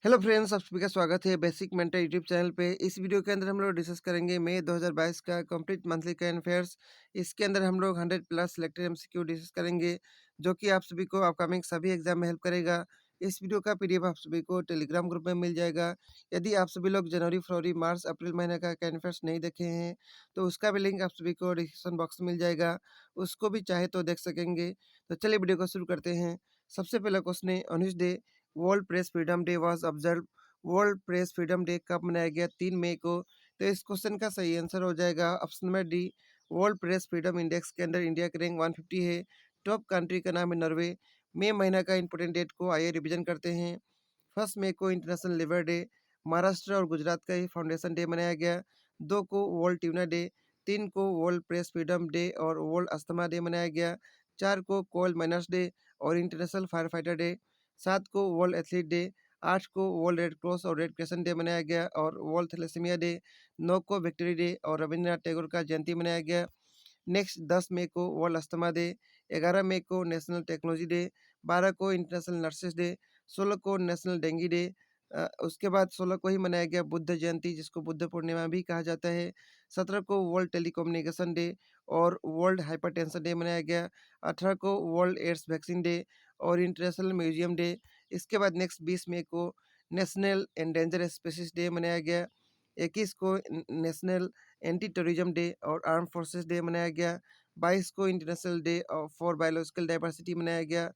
Hello friends, आप सभी का स्वागत है बेसिक मेंटर यूट्यूब चैनल पे। इस वीडियो के अंदर हम लोग डिस्कस करेंगे मई 2022 का कंप्लीट मंथली करंट अफेयर्स। इसके अंदर हम लोग 100 प्लस सिलेक्टेड एमसीक्यू डिस्कस करेंगे, जो कि आप सभी को अपकमिंग सभी एग्जाम में हेल्प करेगा। इस वीडियो का पीडीएफ आप सभी को टेलीग्राम ग्रुप में मिल जाएगा। यदि आप सभी लोग जनवरी, फरवरी, मार्च, अप्रैल महीने का करंट अफेयर्स नहीं देखे हैं, तो उसका भी लिंक आप सभी को डिस्क्रिप्शन बॉक्स में मिल जाएगा। उसको भी चाहे तो देख सकेंगे। तो चलिए वीडियो को शुरू करते हैं। सबसे पहला क्वेश्चन है, on which day world press freedom day was observe. World press freedom day कब मनाया गया? 3 मई को। तो इस क्वेश्चन का सही आंसर हो जाएगा option number D. World press freedom index के अंदर इंडिया की रैंक 150 है। टॉप कंट्री का नाम है नॉर्वे। मई महीना का इंपोर्टेंट डेट को आइए रिवीजन करते हैं। 1 मई को इंटरनेशनल लिवर डे, महाराष्ट्र और गुजरात का ही फाउंडेशन डे मनाया गया। 2 को वर्ल्ड ट्यूना डे, 3 को वर्ल्ड प्रेस फ्रीडम डे और वर्ल्ड अस्थमा डे मनाया गया। 4 को कोल माइनर्स डे और इंटरनेशनल फायर फाइटर डे। 7 को वर्ल्ड एथलीट डे। 8 को वर्ल्ड रेड क्रॉस और रेड क्रिसेंट डे मनाया गया और वर्ल्ड थैलेसीमिया डे। 9 को विक्ट्री डे और रविंद्रनाथ टैगोर का जयंती मनाया गया। नेक्स्ट 10 मई को वर्ल्ड अस्थमा डे। 11 मई को नेशनल टेक्नोलॉजी डे। 12 को इंटरनेशनल नर्सेस डे। 16 को नेशनल डेंगू डे। उसके बाद 16 को ही मनाया गया बुद्ध जयंती, जिसको बुद्ध पूर्णिमा भी कहा जाता है। 17 को वर्ल्ड टेलीकम्युनिकेशन डे और वर्ल्ड हाइपरटेंशन डे मनाया गया। 18 को वर्ल्ड एड्स वैक्सीन डे और इंटरनेशनल म्यूजियम डे। इसके बाद नेक्स्ट 20 मई को नेशनल एंडेंजर स्पीशीज डे मनाया गया। 21 को नेशनल एंटी टेररिज्म डे और आर्म फोर्सेस डे मनाया गया। 22 को international day for biological diversity मनाया गया।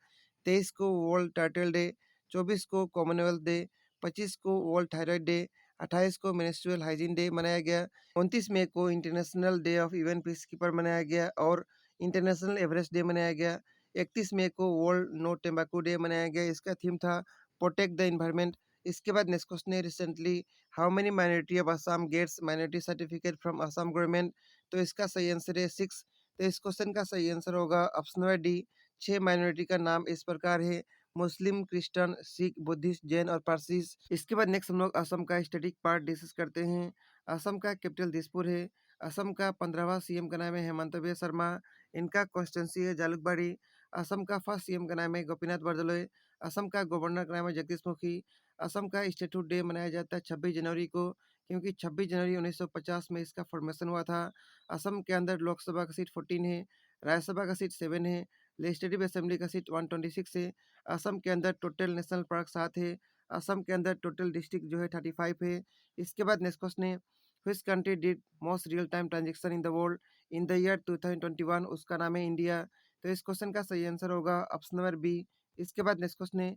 23 को वर्ल्ड टर्टल डे। 24 को कॉमनवेल्थ डे। 25 को वर्ल्ड थायराइड डे। 28 को मेंस्ट्रुअल हाइजीन डे मनाया गया। 29 मई को international day of UN peace keeper मनाया गया और इंटरनेशनल एवरेस्ट डे मनाया गया। 31 मई को वर्ल्ड नो टोबैको डे मनाया गया। इसका थीम था प्रोटेक्ट द इन्वायरमेंट। इसके बाद नेक्स्ट क्वेश्चन है, recently how many minority of Assam gets minority certificate from Assam government. तो इसका सही आंसर है 6। तो इस क्वेश्चन का सही आंसर होगा ऑप्शन नंबर डी। 6 माइनॉरिटी का नाम इस प्रकार है, मुस्लिम, क्रिश्चियन, सिख, बुद्धिस्ट, जैन और पारसीस। इसके बाद नेक्स्ट हम लोग असम का स्टैटिक पार्ट डिस्कस करते हैं। असम का कैपिटल दिसपुर है। असम का 15वां सीएम का नाम है हेमंत बिस्वा शर्मा। इनका कॉन्स्टिट्यूंसी है जालुकबाड़ी। असम का फर्स्ट सीएम का नाम है गोपीनाथ बरदलोई। असम का गवर्नर का नाम है जगदीश मुखी। असम का स्टेटूट डे मनाया जाता है 26 जनवरी को, क्योंकि 26 जनवरी 1950 में इसका फॉर्मेशन हुआ था। असम के अंदर लोकसभा का सीट 14 है, राज्यसभा का सीट 7 है, लेजिस्लेटिव असेंबली का सीट 126 है। असम के अंदर टोटल नेशनल पार्क 7 है। असम के अंदर टोटल डिस्ट्रिक्ट जो है 35 है। इसके बाद नेक्स्ट क्वेश्चन है, which country did most real time transaction in the world in the year 2021। उसका नाम है इंडिया। तो इस क्वेश्चन का सही आंसर होगा ऑप्शन नंबर बी। इसके बाद नेक्स्ट क्वेश्चन है,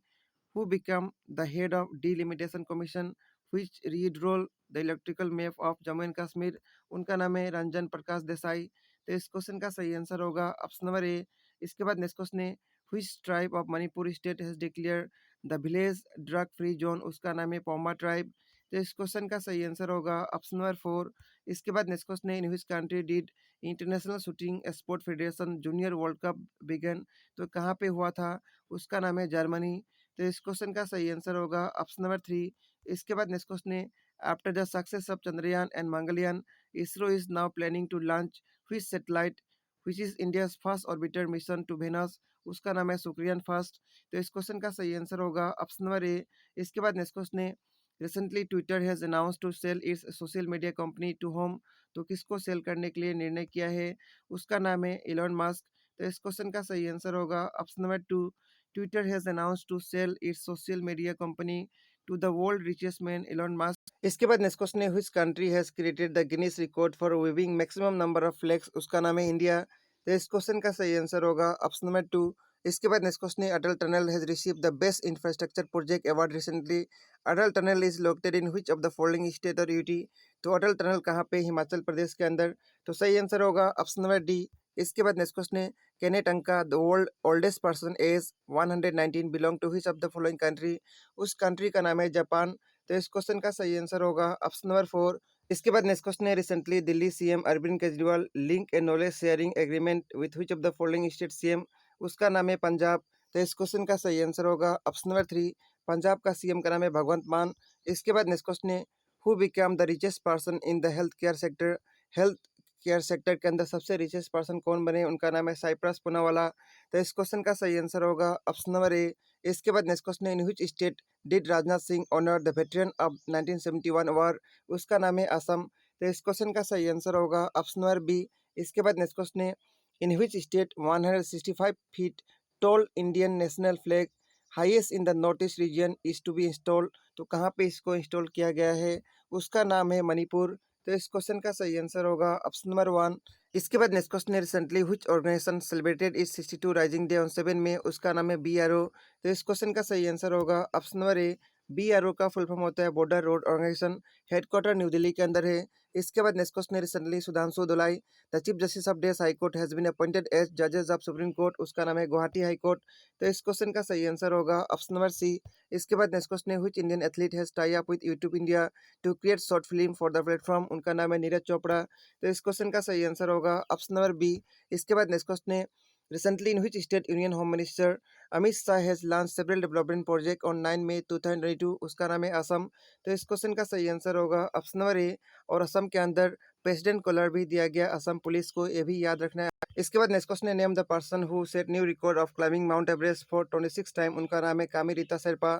who became the head of delimitation commission which redraw the electrical map of Jammu and Kashmir। उनका नाम है रंजन प्रकाश देसाई। तो इस क्वेश्चन का सही आंसर होगा ऑप्शन नंबर ए। इसके बाद नेक्स्ट क्वेश्चन है, which tribe of Manipur state has declared the village drug free zone। उसका नाम है पोमा ट्राइब। तो इस क्वेश्चन का सही आंसर होगा ऑप्शन नंबर 4। इसके बाद नेक्स्ट क्वेश्चन है, in which country did international shooting sport federation junior world cup begin. तो कहाँ पे हुआ था? उसका नाम है जर्मनी। तो इस क्वेश्चन का सही आंसर होगा ऑप्शन नंबर 3। इसके बाद नेक्स्ट क्वेश्चन है, after the success of Chandrayaan and Mangalyaan ISRO is now planning to launch which satellite which is India's first orbiter mission to Venus. उसका नाम है शुक्रियन फर्स्ट। तो इस क्वेश्चन का सही आंसर होगा ऑप्शन नंबर ए। इसके बाद नेक्स्ट क्वेश्चन है, recently Twitter has announce to sell its social media company to whom. तो किसको सेल करने के लिए निर्णय किया है? उसका नाम है इलॉन मस्क। तो इस क्वेश्चन का सही आंसर होगा option number 2। Twitter has announced to sell its social media company to the world richest man Elon Musk. इसके बाद नेक्स्ट क्वेश्चन है, which country has created the Guinness record for weaving maximum number of flags. उसका नाम है India. तो इस question का सही आंसर होगा ऑप्शन नंबर 2। इसके बाद नेक्स्ट क्वेश्चन है, Atal tunnel has receive the best infrastructure project award recently. Atal tunnel is located in which of the following state और यूटी। तो अटल टनल कहाँ पे? हिमाचल प्रदेश के अंदर। तो सही आंसर होगा ऑप्शन नंबर डी। इसके बाद नेक्स्ट क्वेश्चन है, Kenneth Anka, the world oldest person is 119 belong to which of the following country। उस कंट्री का नाम है जापान। तो इस क्वेश्चन का सही आंसर होगा ऑप्शन नंबर 4। इसके बाद नेक्स्ट क्वेश्चन है, recently Delhi CM Arvind Kejriwal link a knowledge sharing agreement with which of the following state CM. उसका नाम है पंजाब। तो इस क्वेश्चन का सही आंसर होगा ऑप्शन नंबर 3। पंजाब का सीएम का नाम है भगवंत मान। इसके बाद नेक्स्ट क्वेश्चन है, who become the richest person in the health care sector. Health care sector के अंदर सबसे रिचेस्ट पर्सन कौन बने? उनका नाम है साइप्रस पूनावाला। तो इस क्वेश्चन का सही आंसर होगा ऑप्शन नंबर ए। इसके बाद नेक्स्ट क्वेश्चन है, in which state did Rajnath Singh honour the veteran of 1971 war? उसका नाम है असम। तो इस क्वेश्चन का सही आंसर होगा ऑप्शन नंबर बी। इसके बाद नेक्स्ट क्वेश्चन है, in which state 165 feet tall Indian national flag highest in the north east region is to be install? तो कहाँ पे इसको इंस्टॉल किया गया है? उसका नाम है मणिपुर। तो इस क्वेश्चन का सही आंसर होगा ऑप्शन नंबर वन। इसके बाद नेक्स्ट क्वेश्चन है, recently which organisation celebrated its 62 rising day on 7 May? उसका नाम है बीआरओ। तो इस क्वेश्चन का सही आंसर होगा ऑप्शन नंबर ए। बीआरओ का फुल फॉर्म होता है border road organisation, headquarter New Delhi के अंदर है। इसके बाद नेक्स्ट क्वेश्चन है, recently Sudhanshu Dhulia the chief justice of देश high court has been appointed as जजेस ऑफ सुप्रीम कोर्ट? उसका नाम है गुवाहाटी हाई कोर्ट। तो इस क्वेश्चन का सही आंसर होगा ऑप्शन नंबर सी। इसके बाद नेक्स्ट क्वेश्चन है, which Indian athlete has tie up with YouTube India to create short film for the platform? उनका नाम है नीरज चोपड़ा। तो इस क्वेश्चन का सही आंसर होगा ऑप्शन नंबर बी। इसके बाद नेक्स्ट क्वेश्चन है, recently in which state union home minister Amit Shah has launched several development project on 9 May 2022? उसका नाम है असम। तो इस क्वेश्चन का सही आंसर होगा ऑप्शन नंबर ए। और असम के अंदर प्रेसिडेंट कॉलर भी दिया गया असम पुलिस को, ये भी याद रखना है। इसके बाद नेक्स्ट क्वेश्चन है, name the person who set new record of climbing mount Everest for 26 time? उनका नाम है कामी रीता शेरपा।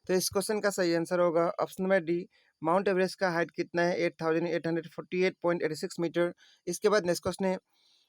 तो इस क्वेश्चन का सही आंसर होगा option number D. Mount Everest का हाइट कितना है? 8848.86 मीटर। इसके बाद नेक्स्ट क्वेश्चन है,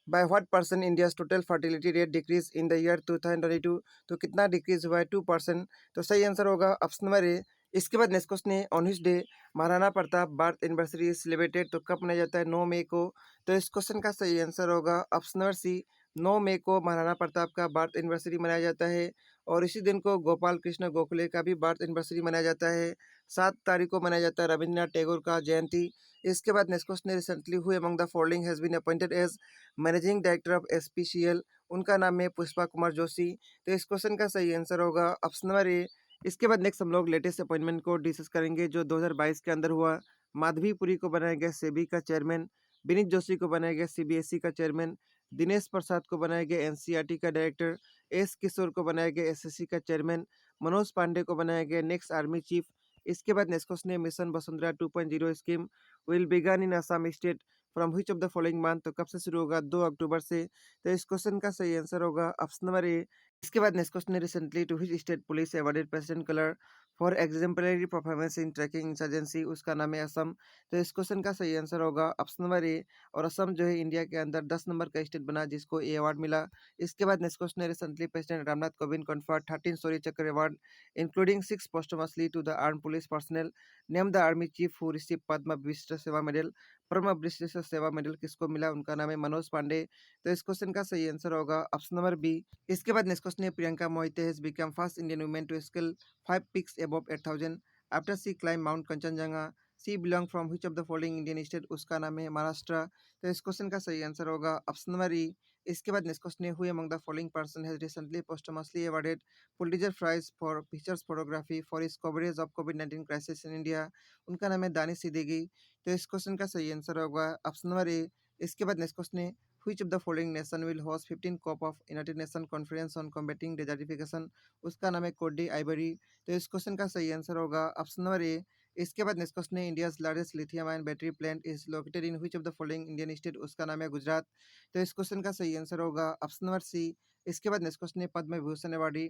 by what person India's total fertility rate decrease in the year 2022? तो कितना डिक्रीज हुआ है? 2%। तो सही आंसर होगा ऑप्शन नंबर ए। इसके बाद नेक्स्ट क्वेश्चन है, on hitch day Maharana Pratap birth anniversary is celebrated? तो कब मनाया जाता है? 9 मई को। तो इस क्वेश्चन का सही आंसर होगा ऑप्शन नंबर सी। 9 मई को महाराणा प्रताप का बर्थ एनिवर्सरी मनाया जाता है। और इसी दिन को गोपाल कृष्ण गोखले का भी बर्थ एनिवर्सरी मनाया जाता है। 7 तारीख को मनाया जाता है रविंद्रनाथ टैगोर का जयंती। इसके बाद नेक्स्ट क्वेश्चन है, recently who among the following has been appointed as managing director of SPCL? उनका नाम है पुष्पा कुमार जोशी। तो इस क्वेश्चन का सही आंसर होगा ऑप्शन नंबर ए। इसके बाद नेक्स्ट हम लोग लेटेस्ट अपॉइंटमेंट को डिस्कस करेंगे जो 2022 के अंदर हुआ। माधवी पुरी को बनाया गया सेबी का चेयरमैन, विनीत जोशी को बनाया गया सीबीएसई का चेयरमैन, दिनेश प्रसाद को बनाया गया एनसीईआरटी का डायरेक्टर, एस किशोर को बनाया गया एसएससी का चेयरमैन, मनोज पांडे को बनाया गया नेक्स्ट आर्मी चीफ। इसके बाद नेक्स्ट क्वेश्चन है, mission Vasundhara 2.0 scheme will begin in Assam state from which of the following month? तो कब से शुरू होगा? 2 अक्टूबर से। तो इस क्वेश्चन का सही आंसर होगा ऑप्शन नंबर ए। इसके बाद नेक्स्ट क्वेश्चन है, recently to which state police awarded president colour for exemplary performance in tracking insurgency? उसका नाम है असम। तो इस क्वेश्चन का सही आंसर होगा ऑप्शन नंबर ए। और असम जो है इंडिया के अंदर 10 नंबर का स्टेट बना जिसको ये अवार्ड मिला। इसके बाद नेक्स्ट क्वेश्चन है, recently president Ramnath Kovind conferred 13 Shaurya Chakra award including 6 posthumously to the arm police personnel. Name the army chief who receive Padma Vishisht Seva medal. परम विशिष्ट सेवा मेडल किसको मिला? उनका नाम है मनोज पांडे। तो इस क्वेश्चन का सही आंसर होगा ऑप्शन नंबर बी। इसके बाद नेक्स्ट क्वेश्चन है, Priyanka Mohite has become first Indian women to scale 5 peaks above 8000 after she climb mount Kanchenjunga. She belong from which of the following Indian state? उसका नाम है महाराष्ट्र। तो इस क्वेश्चन का सही आंसर होगा ऑप्शन नंबर ई। इसके बाद नेक्स्ट क्वेश्चन है, who among the following person has recently posthumously awarded Pulitzer prize for features photography for his coverage of कोविड-19 क्राइसिस इन इंडिया? उनका नाम है दानिश सिद्दीकी। तो इस क्वेश्चन का सही आंसर होगा ऑप्शन नंबर ए। इसके बाद नेक्स्ट क्वेश्चन है, which of the following nation will host 15 corp of United nation conference on combating desertification? उसका नाम है कोट डी आइवरी। तो इस क्वेश्चन का सही आंसर होगा ऑप्शन नंबर ए। इसके बाद नेक्स्ट क्वेश्चन है, India's largest lithium ion battery plant is located in which of the following Indian state? उसका नाम है गुजरात। तो इस क्वेश्चन का सही आंसर होगा ऑप्शन नंबर सी। इसके बाद नेक्स्ट क्वेश्चन है, Padma Vibhushan awardee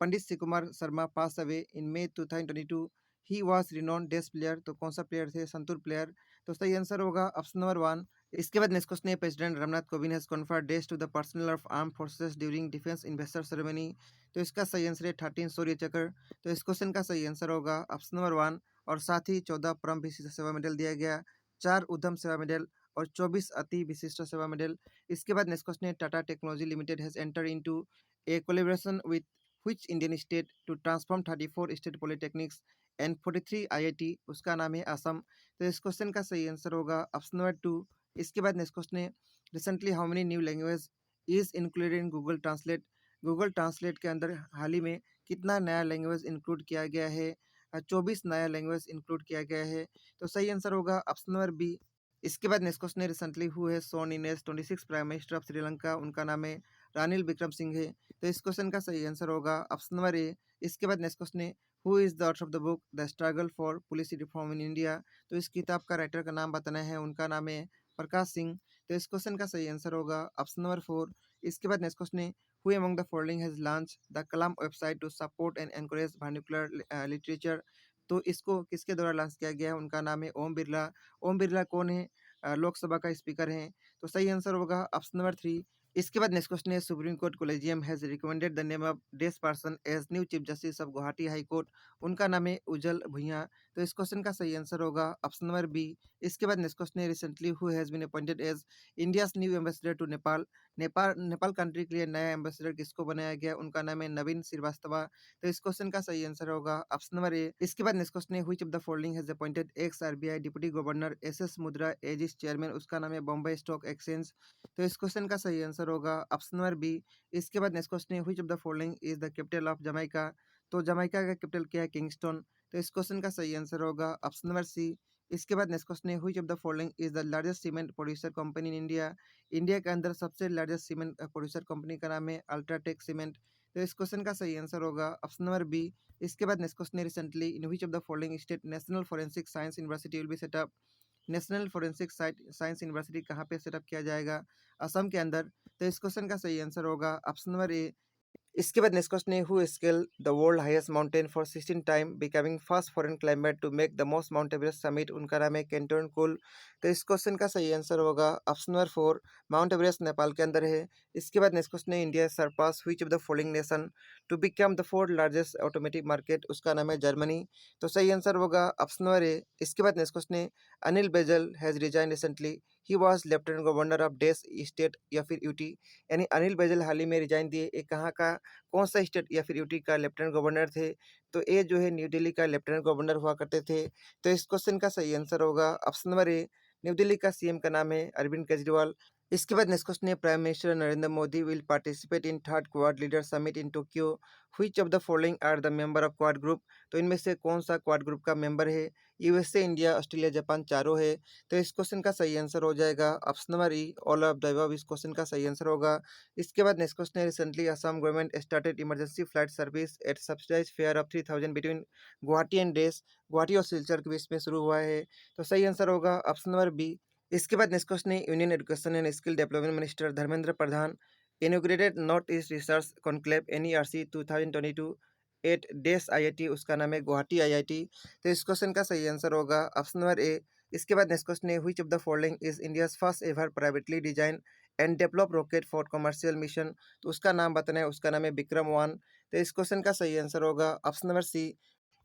Pandit Shiv Kumar Sharma pass away in May 2022। He was renowned डेस्ट प्लेयर। तो कौन सा प्लेयर थे? संतूर प्लेयर। तो सही आंसर होगा ऑप्शन नंबर वन। इसके बाद नेक्स्ट क्वेश्चन है, president Ramnath Kovind has conferred days to the personnel of arm forces during defence investiture ceremony? तो इसका सही आंसर है 13 शौर्य चक्र। तो इस क्वेश्चन का सही आंसर होगा ऑप्शन नंबर वन। और साथ ही 14 परम विशिष्ट सेवा मेडल दिया गया, 4 उधम सेवा मेडल और 24 अति विशिष्ट सेवा मेडल। इसके बाद नेक्स्ट क्वेश्चन है, Tata Technology Limited has enter into a collaboration with which Indian state to transform 34 state polytechnics and 43 IIT? उसका नाम है असम। तो इस क्वेश्चन का सही आंसर होगा ऑप्शन नंबर टू। इसके बाद नेक्स्ट क्वेश्चन है, recently how many new language is included in Google translate? Google translate के अंदर हाल ही में कितना नया लैंग्वेज इंक्लूड किया गया है? 24 नया लैंग्वेज इंक्लूड किया गया है। तो सही आंसर होगा ऑप्शन नंबर बी। इसके बाद नेक्स्ट क्वेश्चन है, recently who has sworn in as 26 prime minister of Sri Lanka? उनका नाम है रानिल विक्रमसिंघे। तो इस क्वेश्चन का सही आंसर होगा ऑप्शन नंबर ए। इसके बाद नेक्स्ट क्वेश्चन है, who is the author of the book the struggle for policy reform in India? तो इस किताब का राइटर का नाम बताना है, उनका नाम है प्रकाश सिंह। तो इस क्वेश्चन का सही आंसर होगा ऑप्शन नंबर फोर। इसके बाद नेक्स्ट क्वेश्चन है, who among the following has launch the Kalam website to support and encourage vernacular literature. तो इसको किसके द्वारा लॉन्च किया गया है? उनका नाम है ओम बिरला। ओम बिरला कौन है? लोकसभा का स्पीकर हैं। तो सही आंसर होगा ऑप्शन नंबर 3। इसके बाद नेक्स्ट क्वेश्चन है, supreme court collegium has recommended the name of this person as new chief justice of Guwahati high court. उनका नाम है उज्जवल भुइयां। तो इस क्वेश्चन का सही आंसर होगा ऑप्शन नंबर बी। इसके बाद नेक्स्ट क्वेश्चन है, recently who has been appointed as India's new ambassador to Nepal. Nepal Nepal country के लिए नया एम्बेसडर किसको बनाया गया? उनका नाम है नवीन श्रीवास्तव। तो इस क्वेश्चन का सही आंसर होगा ऑप्शन नंबर ए। इसके बाद नेक्स्ट क्वेश्चन है, which of the following has appointed x RBI deputy governor SS मुद्रा एज इस चेयरमैन। उसका नाम है बॉम्बे स्टॉक एक्सचेंज। तो इस क्वेश्चन का सही आंसर होगा ऑप्शन नंबर बी। इसके बाद नेक्स्ट क्वेश्चन है, which of the following is the capital of Jamaica. तो जमाइका का कैपिटल क्या है? किंगस्टन। तो इस क्वेश्चन का सही आंसर होगा ऑप्शन नंबर सी। इसके बाद नेक्स्ट क्वेश्चन है, which of the following is the largest cement producer company in India. India के अंदर सबसे लार्जेस्ट सीमेंट प्रोड्यूसर कंपनी का नाम है अल्ट्राटेक सीमेंट। तो इस क्वेश्चन का सही आंसर होगा ऑप्शन नंबर बी। इसके बाद नेक्स्ट क्वेश्चन है, recently in which of the following state national forensic science university will be set up. National forensic science university कहाँ पे सेटअप किया जाएगा? असम के अंदर। तो इस क्वेश्चन का सही आंसर होगा ऑप्शन नंबर ए। इसके बाद नेक्स्ट क्वेश्चन है, who scale the world highest mountain for 16 time becoming first foreign climber to make the most Mount Everest summit. उनका नाम है केंटन कुल। तो इस क्वेश्चन का सही आंसर होगा option number 4। Mount Everest Nepal के अंदर है। इसके बाद नेक्स्ट क्वेश्चन है, India surpass which of the following nation to become the fourth largest automotive market. उसका नाम है जर्मनी। तो सही आंसर होगा ऑप्शन नंबर ए। इसके बाद नेक्स्ट क्वेश्चन है, Anil Baijal has resign recently, he was lieutenant governor of this state या फिर यूटी। यानी अनिल बैजल हाल ही में रिजाइन दिए। एक कहाँ का, कौन सा स्टेट या फिर यूटी का लेफ्टिनेंट गवर्नर थे? तो ये जो है न्यू दिल्ली का लेफ्टिनेंट गवर्नर हुआ करते थे। तो इस क्वेश्चन का सही आंसर होगा option number A. New Delhi का सीएम का नाम है अरविंद केजरीवाल। इसके बाद नेक्स्ट क्वेश्चन है, prime minister Narendra Modi will participate in third Quad leader summit in Tokyo, which of the following are the member of Quad group. तो इनमें से कौन सा क्वाड ग्रुप का मेंबर है? यूएसए, इंडिया, ऑस्ट्रेलिया, जापान चारों है। तो इस क्वेश्चन का सही आंसर हो जाएगा option number E, all of the above. इस क्वेश्चन का सही आंसर होगा। इसके बाद नेक्स्ट क्वेश्चन है, recently Assam government started emergency flight service at subsidize fare of 3000 between Guwahati and डेस। गुवाहाटी और सिलचर के बीच में शुरू हुआ है। तो सही आंसर होगा ऑप्शन नंबर बी। इसके बाद नेक्स्ट क्वेश्चन है, union education and skill development minister Dharmendra Pradhan inaugurated north east research conclave NERC 2022 at this IIT। उसका नाम है गुवाहाटी IIT। तो इस क्वेश्चन का सही आंसर होगा ऑप्शन नंबर ए। इसके बाद नेक्स्ट क्वेश्चन है, which of the following is India's first ever privately design and develop rocket for commercial mission. तो उसका नाम बताना है। उसका नाम है विक्रम 1। तो इस क्वेश्चन का सही आंसर होगा ऑप्शन नंबर सी।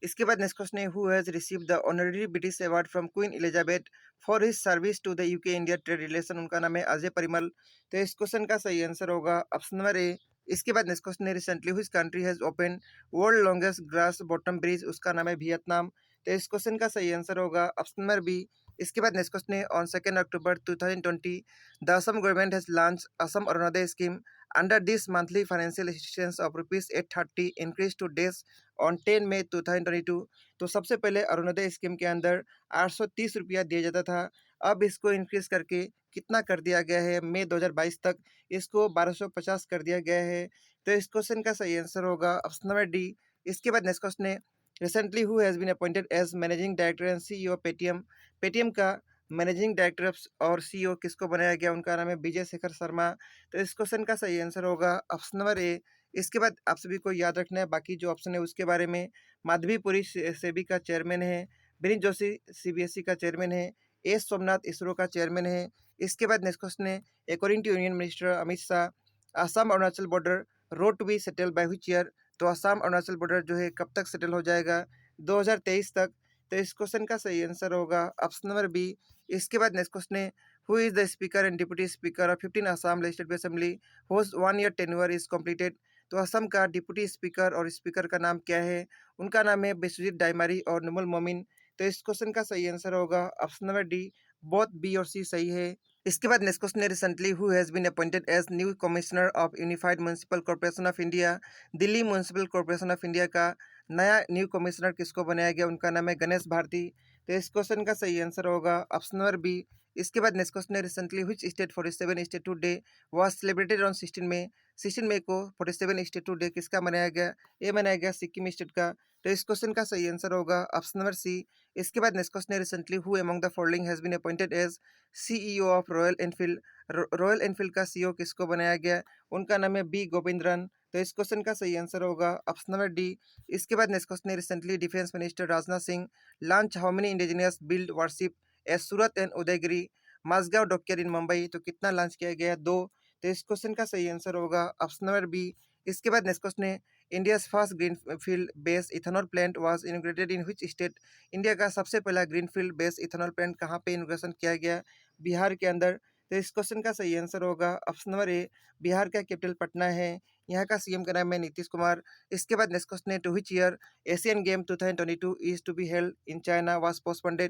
इसके बाद नेक्स्ट क्वेश्चन है, who has received the honorary British award from Queen Elizabeth for his service to the UK India trade relation. उनका नाम है अजय परिमल। तो इस क्वेश्चन का सही आंसर होगा ऑप्शन नंबर ए। इसके बाद नेक्स्ट क्वेश्चन है, recently which country has open world longest grass bottom bridge. उसका नाम है वियतनाम। तो इस क्वेश्चन का सही आंसर होगा ऑप्शन नंबर बी। इसके बाद नेक्स्ट क्वेश्चन है, on 2 October 2020 the Assam government has launch Assam Arunodoi scheme. Under this monthly financial assistance of ₹830 increase to डेज ऑन 10 मई 2022। तो सबसे पहले अरुणोदय स्कीम के अंदर 830 रुपया दिया जाता था। अब इसको इंक्रीज करके कितना कर दिया गया है? मई 2022 तक इसको 1250 कर दिया गया है। तो इस क्वेश्चन का सही आंसर होगा ऑप्शन नंबर डी। इसके बाद नेक्स्ट क्वेश्चन है, recently who has been appointed as managing director and CEO Paytm. Paytm का मैनेजिंग डायरेक्टर और CEO किसको बनाया गया? उनका नाम है विजय शेखर शर्मा। तो इस क्वेश्चन का सही आंसर होगा ऑप्शन नंबर ए। इसके बाद आप सभी को याद रखना है बाकी जो ऑप्शन है उसके बारे में। माधवीपुरी सेबी का चेयरमैन है। विनीत जोशी CBSE का चेयरमैन है। एस सोमनाथ इसरो का चेयरमैन है। इसके बाद नेक्स्ट क्वेश्चन है, according to union minister Amit Shah Assam Arunachal border road to be settle by which year. तो आसाम अरुणाचल बॉर्डर जो है कब तक सेटल हो जाएगा? 2023 तक। तो इस क्वेश्चन का सही आंसर होगा ऑप्शन नंबर बी। इसके बाद नेक्स्ट क्वेश्चन है, who is the speaker and deputy speaker of 15 Assam legislative assembly whose 1 year tenure is completed. तो असम का डिप्टी स्पीकर और स्पीकर का नाम क्या है? उनका नाम है बिस्वजीत डायमारी और नुमुल मोमिन। तो इस क्वेश्चन का सही आंसर होगा option number D. Both B और सी सही है। इसके बाद नेक्स्ट क्वेश्चन है, recently who has been appointed as new commissioner of unified municipal corporation of India. Delhi municipal corporation of India का नया न्यू कमिश्नर किसको बनाया गया? उनका नाम है गणेश भारती। तो इस क्वेश्चन का सही आंसर होगा ऑप्शन नंबर बी। इसके बाद नेक्स्ट क्वेश्चन है, recently which state 47 statehood day was celebrated on 16 May. 16 मई को 47 स्टेटहुड डे किसका मनाया गया? ये मनाया गया सिक्किम स्टेट का। तो इस क्वेश्चन का सही आंसर होगा ऑप्शन नंबर सी। इसके बाद नेक्स्ट क्वेश्चन है recently who among the following has been appointed as CEO of Royal Enfield. Royal Enfield का सीईओ किसको बनाया गया? उनका नाम है बी गोविंदरन। तो इस क्वेश्चन का सही आंसर होगा ऑप्शन नंबर डी। इसके बाद नेक्स्ट क्वेश्चन है recently defence minister Rajnath Singh launch how many indigenous build warship at Surat and Udaygiri Mazagaon dockyard in Mumbai. तो कितना लॉन्च किया गया? दो। तो इस क्वेश्चन का सही आंसर होगा ऑप्शन नंबर बी। इसके बाद नेक्स्ट क्वेश्चन है India's first greenfield based ethanol plant was inaugurated in which state. India का सबसे पहला ग्रीनफील्ड बेस्ड इथेनॉल प्लांट कहाँ पे इनॉग्रेशन किया गया? बिहार के अंदर। तो इस क्वेश्चन का सही आंसर होगा ऑप्शन नंबर ए। बिहार का कैपिटल पटना है। यहाँ का सीएम का नाम है नीतीश कुमार। इसके बाद नेक्स्ट क्वेश्चन है to which year Asian game 2022 is to be held in China was postponed.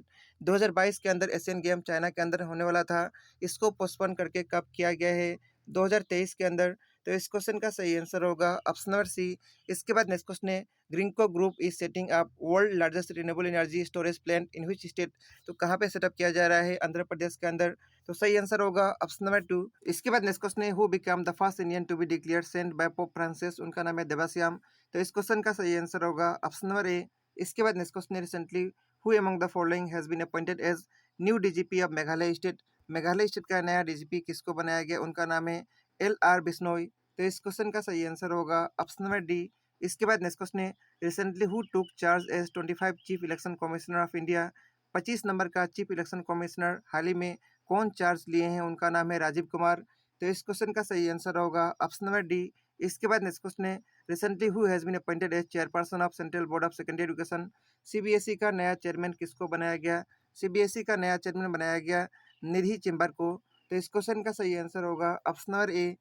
2022 के अंदर एशियन गेम चाइना के अंदर होने वाला था, इसको पोस्टपोन करके कब किया गया है? 2023 के अंदर। तो इस क्वेश्चन का सही आंसर होगा ऑप्शन नंबर सी। इसके बाद नेक्स्ट क्वेश्चन है Greenko group is setting up world largest renewable energy storage plant in which state. तो कहाँ पे सेटअप किया जा रहा है? आंध्र प्रदेश के अंदर। तो सही आंसर होगा ऑप्शन नंबर टू। इसके बाद नेक्स्ट क्वेश्चन है who become the first Indian to be declared saint by Pope Francis. उनका नाम है देवाश्याम। तो इस क्वेश्चन का सही आंसर होगा ऑप्शन नंबर ए। इसके बाद नेक्स्ट क्वेश्चन है recently who among the following has been appointed as new DGP of Meghalaya state. Meghalaya state का नया डीजीपी किसको बनाया गया? उनका नाम है LR बिश्नोई। तो इस क्वेश्चन का सही आंसर होगा ऑप्शन नंबर डी। इसके बाद नेक्स्ट क्वेश्चन है recently who took charge as 25 chief election commissioner of India. 25 number का चीफ इलेक्शन कमिश्नर हाल ही में कौन चार्ज लिए हैं? उनका नाम है राजीव कुमार। तो इस क्वेश्चन का सही आंसर होगा ऑप्शन नंबर डी। इसके बाद नेक्स्ट क्वेश्चन है recently who has been appointed as chairperson of central board of secondary education. CBSE का नया चेयरमैन किसको बनाया गया? सीबीएसई का नया चेयरमैन बनाया गया निधि चिंबर को। तो इस क्वेश्चन का सही आंसर होगा ऑप्शन नंबर ए।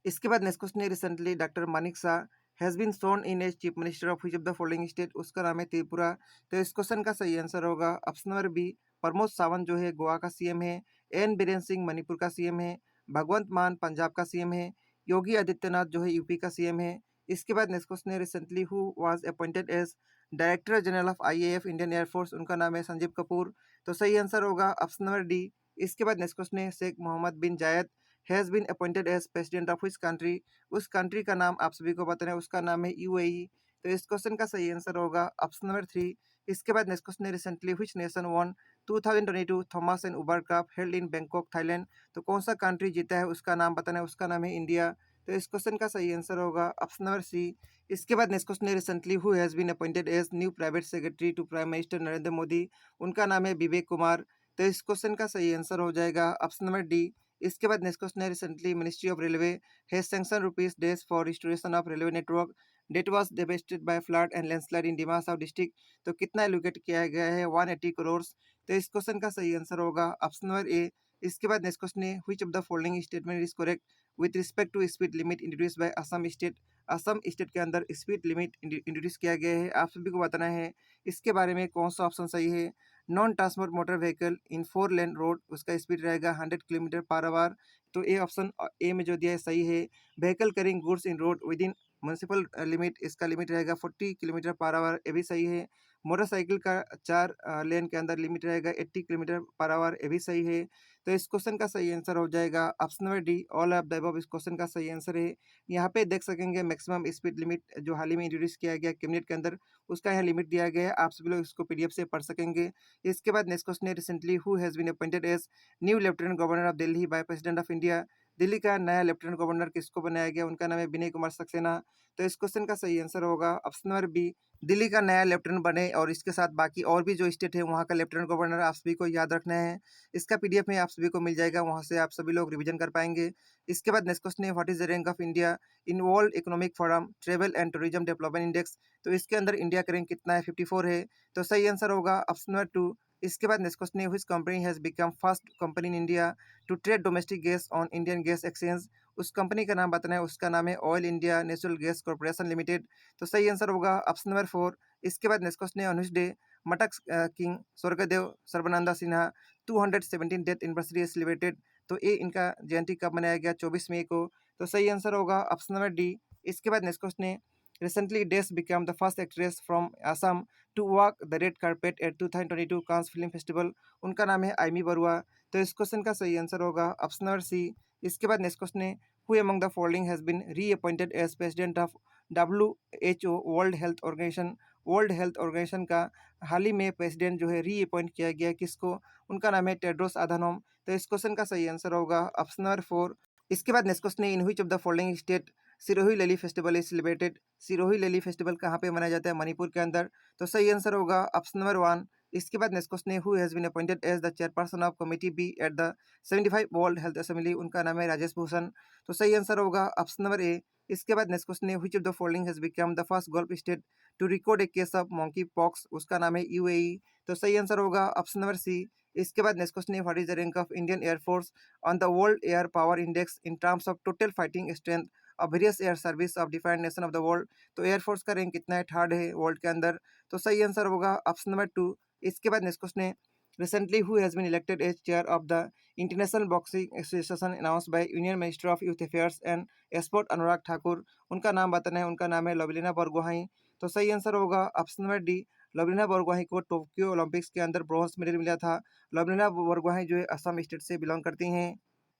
इसके बाद नेक्स्ट क्वेश्चन है recently doctor Manik Saha has been sworn in as chief minister of which of the following state. उसका नाम है त्रिपुरा। तो इस क्वेश्चन का सही आंसर होगा option number B. Pramod Sawant जो है गोवा का सीएम है। एन बीरेन सिंह मणिपुर का सीएम है। भगवंत मान पंजाब का सीएम है। योगी आदित्यनाथ जो है यूपी का सीएम है। इसके बाद नेक्स्ट क्वेश्चन है recently who was appointed as director general of IAF Indian air force. उनका नाम है संजीव कपूर। तो सही आंसर होगा ऑप्शन नंबर डी। इसके बाद नेक्स्ट क्वेश्चन है Sheikh Mohammed bin Zayed has been appointed as president of which country. उस कंट्री का नाम आप सभी को बताना है, उसका नाम है UAE। तो इस क्वेश्चन का सही आंसर होगा ऑप्शन नंबर थ्री। इसके बाद नेक्स्ट क्वेश्चन है recently which nation one 2022 Thomas and Uber cup held in Bangkok Thailand. तो कौन सा कंट्री जीता है उसका नाम बताना है, उसका नाम है इंडिया। तो इस क्वेश्चन का सही आंसर होगा ऑप्शन नंबर सी। इसके बाद नेक्स्ट क्वेश्चन है recently who has been appointed as new private secretary to prime minister Narendra Modi. उनका नाम है विवेक कुमार। तो इस क्वेश्चन का सही आंसर हो जाएगा ऑप्शन नंबर डी। इसके बाद नेक्स्ट क्वेश्चन है recently ministry of railway has sanction rupees days for restoration of railway network that was devastated by flood and landslide in Dimasa south district. तो कितना एलोकेट किया गया है? 180 करोड़। तो इस क्वेश्चन का सही आंसर होगा ऑप्शन नंबर ए। इसके बाद नेक्स्ट क्वेश्चन है which of the following statement is correct with respect to speed limit introduce by Assam state. Assam state के अंदर स्पीड लिमिट इंट्रोड्यूस किया गया है, आप सभी को बताना है इसके बारे में कौन सा ऑप्शन सही है। Non transport motor vehicle in 4 lane road उसका स्पीड रहेगा 100 किलोमीटर पर आवर। तो ए ऑप्शन ए में जो दिया है सही है। Vehicle carrying goods in road with in municipal limit, इसका लिमिट रहेगा 40 किलोमीटर पर आवर, ये भी सही है। मोटरसाइकिल का 4 लेन के अंदर लिमिट रहेगा 80 किलोमीटर पर आवर, ये भी सही है। तो इस क्वेश्चन का सही आंसर हो जाएगा option number D all of the above. इस क्वेश्चन का सही आंसर है। यहाँ पे देख सकेंगे मैक्सिमम स्पीड लिमिट जो हाल ही में इंट्रोड्यूस किया गया कैबिनेट के अंदर, उसका यहाँ लिमिट दिया गया है, आप सभी लोग इसको PDF से पढ़ सकेंगे। इसके बाद नेक्स्ट क्वेश्चन है recently who has been appointed as new lieutenant governor of Delhi by president of India. Delhi का नया लेफ्टिनेंट गवर्नर किसको बनाया गया? उनका नाम है विनय कुमार सक्सेना। तो इस क्वेश्चन का सही आंसर होगा ऑप्शन नंबर बी। दिल्ली का नया लेफ्टिनेंट बने और इसके साथ बाकी और भी जो स्टेट है वहाँ का लेफ्टिनेंट गवर्नर आप सभी को याद रखना है। इसका PDF में आप सभी को मिल जाएगा, वहाँ से आप सभी लोग रिवीजन कर पाएंगे। इसके बाद नेक्स्ट क्वेश्चन है what is the rank of India in world economic forum travel and tourism development index. तो इसके अंदर इंडिया का रैंक कितना है? 54 है। तो सही आंसर होगा ऑप्शन नंबर टू। इसके बाद नेक्स्ट क्वेश्चन है which company has become first company in India to trade domestic gas on Indian gas exchange. उस कंपनी का नाम बताना है, उसका नाम है oil India natural gas corporation limited. तो सही आंसर होगा ऑप्शन नंबर 4। इसके बाद नेक्स्ट क्वेश्चन है on which day Matak king Swargadeo Sarbananda Sinha 217 death anniversary celebrated. तो ये इनका जयंती कब मनाया गया? 24 मई को। तो सही आंसर होगा ऑप्शन नंबर डी। इसके बाद नेक्स्ट क्वेश्चन है recently this become the first actress from Assam to walk the red carpet at 2022 Cannes film festival. उनका नाम है आइमी बरुआ। तो इस क्वेश्चन का सही आंसर होगा ऑप्शन नंबर सी। इसके बाद नेक्स्ट क्वेश्चन है who among the following has been reappointed as president of WHO world health organization world health organization का हाल ही में प्रेसिडेंट जो है री अपॉइंट किया गया है किसको, उनका नाम है टेड्रोस अधानोम। तो इस क्वेश्चन का सही आंसर होगा ऑप्शन नंबर 4। इसके बाद नेक्स्ट क्वेश्चन है, in which of the following state Sirohi लैली फेस्टिवल इज सेलिब्रेटेड। सिरोही लैली फेस्टिवल कहाँ पे मनाया जाता है, मणिपुर के अंदर। तो सही आंसर होगा ऑप्शन नंबर 1। इसके बाद नेक्स्ट क्वेश्चन है, who has been appointed as the chairperson of committee B at the 75 world health assembly, उनका नाम है राजेश भूषण। तो सही आंसर होगा ऑप्शन नंबर ए। इसके बाद नेक्स्ट क्वेश्चन है, which of the following has become the first Gulf state to record a case of monkeypox, उसका नाम है यूएई। तो सही आंसर होगा ऑप्शन नंबर सी। इसके बाद नेक्स्ट क्वेश्चन है, what is the rank of Indian air force on the world air power index in terms of total fighting strength of various air service of defined nation of the world. तो air force का rank कितना है, third है world के अंदर। तो सही answer होगा ऑप्शन नंबर 2। इसके बाद नेक्स्ट क्वेश्चन है, recently who has been elected as chair of the International Boxing Association announced by Union Minister of Youth Affairs and Sport Anurag Thakur, उनका नाम बताना है। उनका नाम है लवलीना बोरगोहाई। तो सही आंसर होगा option number D. Lovlina Borgohain को टोक्यो ओलंपिक्स के अंदर ब्रॉन्ज मेडल मिला था। लवलीना बोरगोहाई जो है असम स्टेट से बिलोंग करती हैं।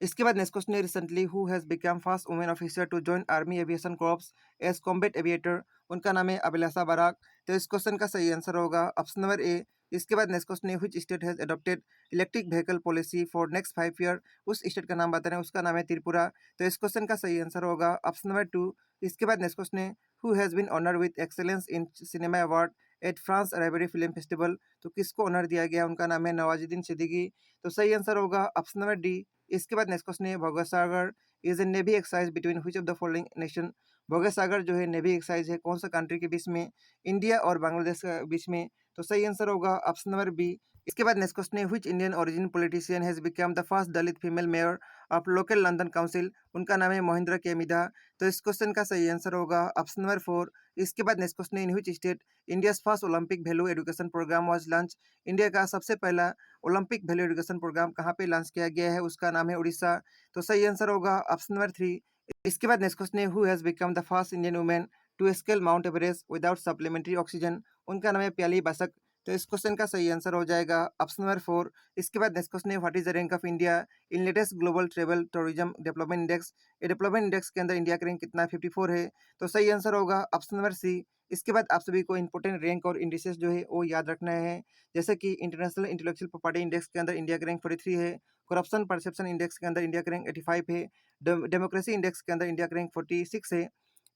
इसके बाद नेक्स्ट क्वेश्चन है, recently who has become first women officer to join army aviation corps as combat aviator, उनका नाम है अभिलाषा बराक। तो इस क्वेश्चन का सही आंसर होगा ऑप्शन नंबर ए। इसके बाद नेक्स्ट क्वेश्चन है, which state has adopted electric vehicle policy for next 5 year, उस स्टेट का नाम बता रहे हैं, उसका नाम है त्रिपुरा। तो इस क्वेश्चन का सही आंसर होगा ऑप्शन नंबर 2। इसके बाद नेक्स्ट क्वेश्चन है, who has been honoured with excellence in cinema award at France अरेबरी फिल्म फेस्टिवल, तो किसको ऑनर दिया गया, उनका नाम है नवाजुद्दीन सिद्दीकी। तो सही आंसर होगा ऑप्शन नंबर डी। इसके बाद नेक्स्ट क्वेश्चन है, Bhagat Sagar is a navy exercise between which of the following nation. Bhagat Sagar जो है नेवी एक्सरसाइज है कौन सा कंट्री के बीच में, इंडिया और बांग्लादेश के बीच में। तो सही आंसर होगा ऑप्शन नंबर बी। इसके बाद नेक्स्ट क्वेश्चन है, which Indian origin politician has become the first Dalit female mayor of local London council, उनका नाम है महिंद्रा के मिधा। तो इस क्वेश्चन का सही आंसर होगा ऑप्शन नंबर 4। इसके बाद नेक्स्ट क्वेश्चन है, in which state India's first Olympic value education program was launch, India का सबसे पहला ओलंपिक वैल्यू एजुकेशन प्रोग्राम कहाँ पे लॉन्च किया गया है, उसका नाम है उड़ीसा। तो सही आंसर होगा ऑप्शन नंबर 3। इसके बाद नेक्स्ट क्वेश्चन है, who has become the first Indian women to scale Mount Everest without supplementary oxygen, उनका नाम है प्याली बासक। तो इस क्वेश्चन का सही आंसर हो जाएगा ऑप्शन नंबर 4। इसके बाद नेक्स्ट क्वेश्चन है, what is the rank of India in latest global travel tourism development index, ये डेवलपमेंट इंडेक्स के अंदर इंडिया का रैंक कितना है, 54 है। तो सही आंसर होगा ऑप्शन नंबर सी। इसके बाद आप सभी को इंपॉर्टेंट रैंक और इंडिसेस जो है वो याद रखना है, जैसे कि इंटरनेशनल इंटेलेक्चुअल प्रॉपर्टी इंडेक्स के अंदर इंडिया का रैंक 43 है, करप्शन परसेप्शन इंडेक्स के अंदर इंडिया का रैंक 85 है, डेमोक्रेसी इंडेक्स के अंदर इंडिया का रैंक 46 है,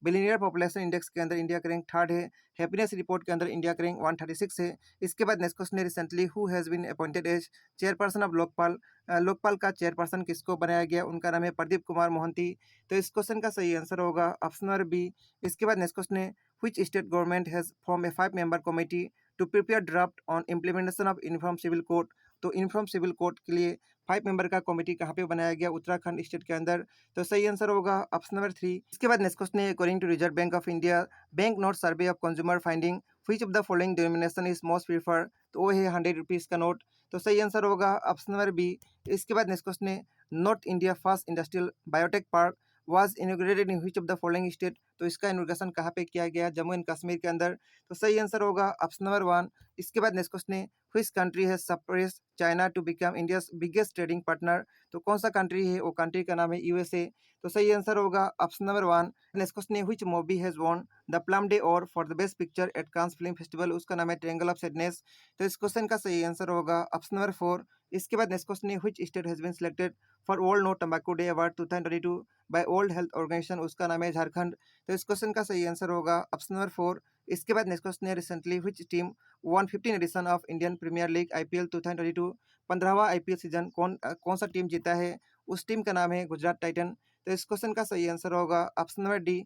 बिलियनियर पॉपुलेशन इंडेक्स के अंदर इंडिया का रैंक 3rd है, हैप्पीनेस रिपोर्ट के अंदर इंडिया का रैंक 136 है। इसके बाद नेक्स्ट क्वेश्चन है, recently who has been appointed as chairperson of Lokpal, Lokpal का चेयरपर्सन किसको बनाया गया, उनका नाम है प्रदीप कुमार मोहंती। तो इस क्वेश्चन का सही आंसर होगा ऑप्शन नंबर बी। इसके बाद नेक्स्ट क्वेश्चन है, which state government has form a 5-member committee to prepare draft on implementation of uniform civil code. तो यूनिफॉर्म सिविल कोड के लिए 5 मेंबर का कमेटी कहाँ पे बनाया गया, उत्तराखंड स्टेट के अंदर। तो सही आंसर होगा ऑप्शन नंबर 3। इसके बाद नेक्स्ट क्वेश्चन है, according to Reserve Bank of India bank note survey of consumer finding which of the following denomination is most prefer, तो वो है 100 रुपीज़ का नोट। तो सही आंसर होगा ऑप्शन नंबर बी। इसके बाद नेक्स्ट क्वेश्चन है, north India first industrial biotech park was inaugurated in which of the following state, तो इसका इनॉग्रेशन कहाँ पे किया गया, जम्मू एंड कश्मीर के अंदर। तो सही आंसर होगा ऑप्शन नंबर 1। इसके बाद नेक्स्ट क्वेश्चन है, which country has surpassed China to become India's biggest trading partner, तो कौन सा कंट्री है, वो कंट्री का नाम है यूएसए। तो सही आंसर होगा ऑप्शन नंबर 1। नेक्स्ट क्वेश्चन है, which movie has won the Palme d'Or for the best picture at Cannes film festival, उसका नाम है ट्रायंगल ऑफ सैडनेस। तो इस क्वेश्चन का सही आंसर होगा ऑप्शन नंबर 4। इसके बाद नेक्स्ट क्वेश्चन है, which state has been selected for world no tobacco day award 2022 by world health organisation, उसका नाम है झारखंड। तो इस क्वेश्चन का सही आंसर होगा ऑप्शन नंबर 4। इसके बाद नेक्स्ट क्वेश्चन है, recently which team won 15 edition of Indian premier league IPL 2022, 15वां आईपीएल सीजन कौन सा टीम जीता है, उस टीम का नाम है गुजरात टाइटन। तो इस क्वेश्चन का सही आंसर होगा ऑप्शन नंबर डी।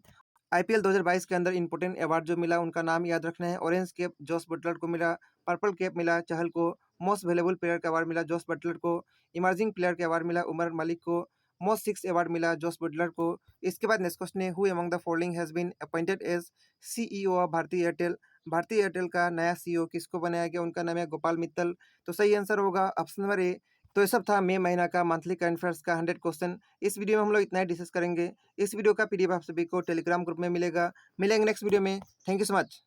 आईपीएल 2022 के अंदर इंपॉर्टेंट अवार्ड जो मिला उनका नाम याद रखना है। ऑरेंज कैप जॉस बटलर को मिला, पर्पल कैप मिला चहल को, मोस्ट वैल्यूएबल प्लेयर का अवार्ड मिला जॉस बटलर को, इमर्जिंग प्लेयर का अवार्ड मिला उमर मलिक को, मोस्ट 6 अवार्ड मिला जॉस बटलर को। इसके बाद नेक्स्ट क्वेश्चन है, who among the following has been appointed as CEO of Bharti Airtel, भारतीय एयरटेल का नया सीईओ किसको बनाया गया, उनका नाम है गोपाल मित्तल। तो सही आंसर होगा ऑप्शन नंबर ए। तो ये सब था मई महीना का मंथली करंट अफेयर्स का 100 क्वेश्चन। इस वीडियो में हम लोग इतना ही डिस्कस करेंगे। इस वीडियो का पीडीएफ आप सभी को टेलीग्राम ग्रुप में मिलेगा। मिलेंगे नेक्स्ट वीडियो में। Thank you so much.